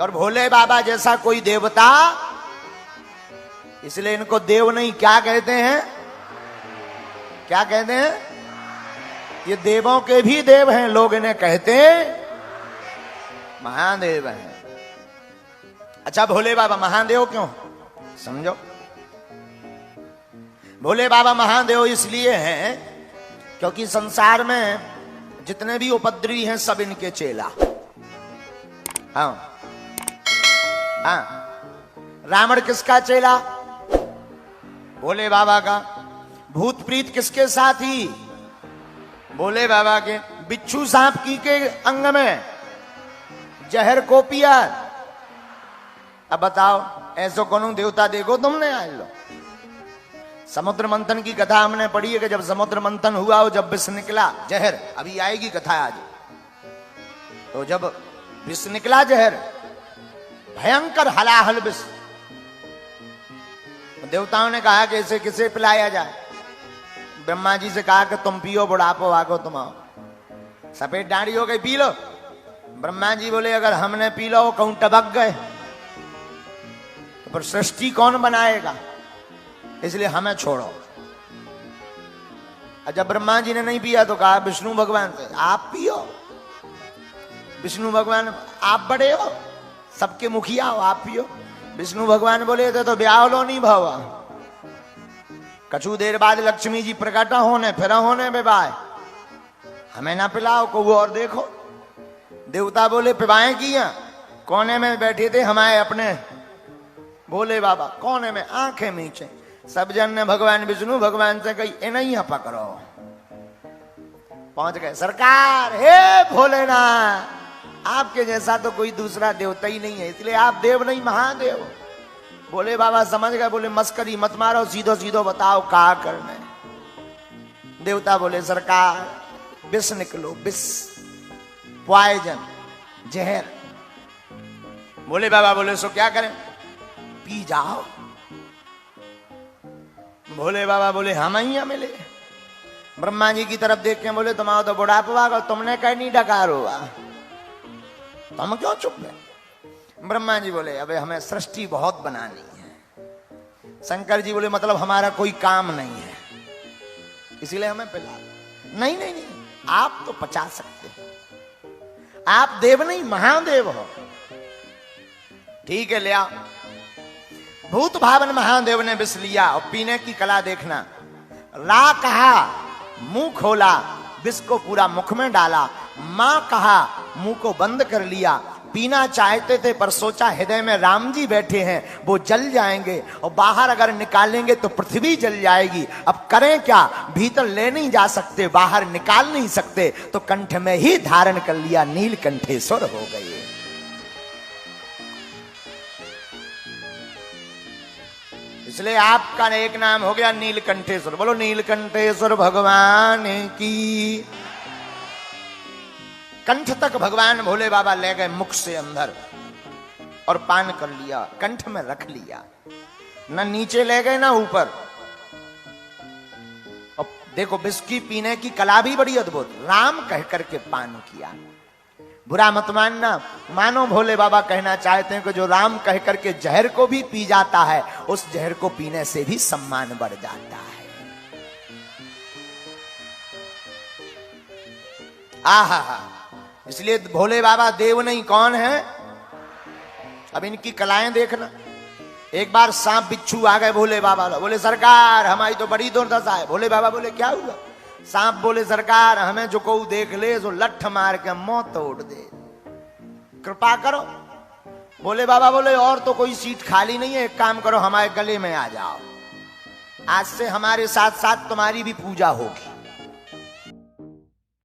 और भोले बाबा जैसा कोई देवता, इसलिए इनको देव नहीं क्या कहते हैं, क्या कहते हैं, ये देवों के भी देव हैं, लोग इन्हें कहते महादेव हैं। अच्छा भोले बाबा महादेव क्यों, समझो। भोले बाबा महादेव इसलिए हैं क्योंकि संसार में जितने भी उपद्रवी हैं सब इनके चेला। हाँ हाँ, रावण किसका चेला, भोले बाबा का। भूत प्रीत किसके साथी, भोले बाबा के। बिच्छू सांप की के अंग में जहर को पिया। अब बताओ ऐसो कौन देवता देखो तुमने आज लो। समुद्र मंथन की कथा हमने पढ़ी है कि जब समुद्र मंथन हुआ हो, जब विष निकला जहर, अभी आएगी कथा आज। तो जब विष निकला जहर, भयंकर हलाहल विष, देवताओं ने कहा कि इसे किसे पिलाया जाए। ब्रह्मा जी से कहा कि तुम पियो, बुढ़ापो आगो तुम आओ, सफेद दाढ़ी हो गई, पी लो। ब्रह्मा जी बोले अगर हमने पी लो कहूं टबक गए तो पर सृष्टि कौन बनाएगा, इसलिए हमें छोड़ो। जब ब्रह्मा जी ने नहीं पिया तो कहा विष्णु भगवान से आप पियो। विष्णु भगवान आप बड़े हो, सबके मुखिया हो, आप पियो। विष्णु भगवान बोले थे तो ब्याह लो नहीं भावा, कछु देर बाद लक्ष्मी जी प्रकट होने फिर होने विवाह, हमें ना पिलाओ को वो और देखो। देवता बोले पिवाएं किया, कोने में बैठे थे हमारे अपने भोले बाबा, कोने में आंखें नीचे। सब जन ने भगवान विष्णु भगवान से कही ए नहीं पकड़ो। पहुंच गए सरकार, हे भोलेनाथ आपके जैसा तो कोई दूसरा देवता ही नहीं है, इसलिए आप देव नहीं महादेव। बोले बाबा समझ गए, बोले मस्करी मत मारो, सीधो सीधो बताओ क्या करना। देवता बोले सरकार विष निकलो, विष पॉइजन जहर। बोले बाबा बोले सो क्या करें, पी जाओ। भोले बाबा बोले हम ही मिले। ब्रह्मा जी की तरफ देख के बोले तुम्हारा तो बुढ़ापा, तुमने कहीं नहीं डकार हुआ, तुम क्यों चुप है। ब्रह्मा जी बोले अबे हमें सृष्टि बहुत बनानी है। शंकर जी बोले मतलब हमारा कोई काम नहीं है, इसीलिए हमें पिला। नहीं नहीं नहीं, आप तो पचा सकते हैं, आप देव नहीं महादेव हो। ठीक है ले आओ। भूत भावन महादेव ने विष लिया और पीने की कला देखना। रा कहा, मुंह खोला, विष को पूरा मुख में डाला। मां कहा, मुंह को बंद कर लिया। पीना चाहते थे पर सोचा हृदय में राम जी बैठे हैं, वो जल जाएंगे और बाहर अगर निकालेंगे तो पृथ्वी जल जाएगी। अब करें क्या, भीतर ले नहीं जा सकते, बाहर निकाल नहीं सकते, तो कंठ में ही धारण कर लिया, नीलकंठेश्वर हो गए। इसलिए आपका एक नाम हो गया नीलकंठेश्वर। बोलो नीलकंठेश्वर भगवान की। कंठ तक भगवान भोले बाबा ले गए, मुख से अंदर, और पान कर लिया, कंठ में रख लिया, ना नीचे ले गए ना ऊपर। और देखो विस्की पीने की कला भी बड़ी अद्भुत, राम कह करके पान किया। बुरा मत मानना, मानो भोले बाबा कहना चाहते हैं कि जो राम कह करके जहर को भी पी जाता है, उस जहर को पीने से भी सम्मान बढ़ जाता है। आहा हा, इसलिए भोले बाबा देव नहीं कौन है। अब इनकी कलाएं देखना। एक बार सांप बिच्छू आ गए भोले बाबा, बोले सरकार हमारी तो बड़ी दुर्दशा है। भोले बाबा बोले क्या हुआ। सांप बोले सरकार हमें जो को देख ले तो लठ मार के मौत तोड़ दे, कृपा करो। भोले बाबा बोले और तो कोई सीट खाली नहीं है, एक काम करो हमारे गले में आ जाओ, आज से हमारे साथ साथ तुम्हारी भी पूजा होगी।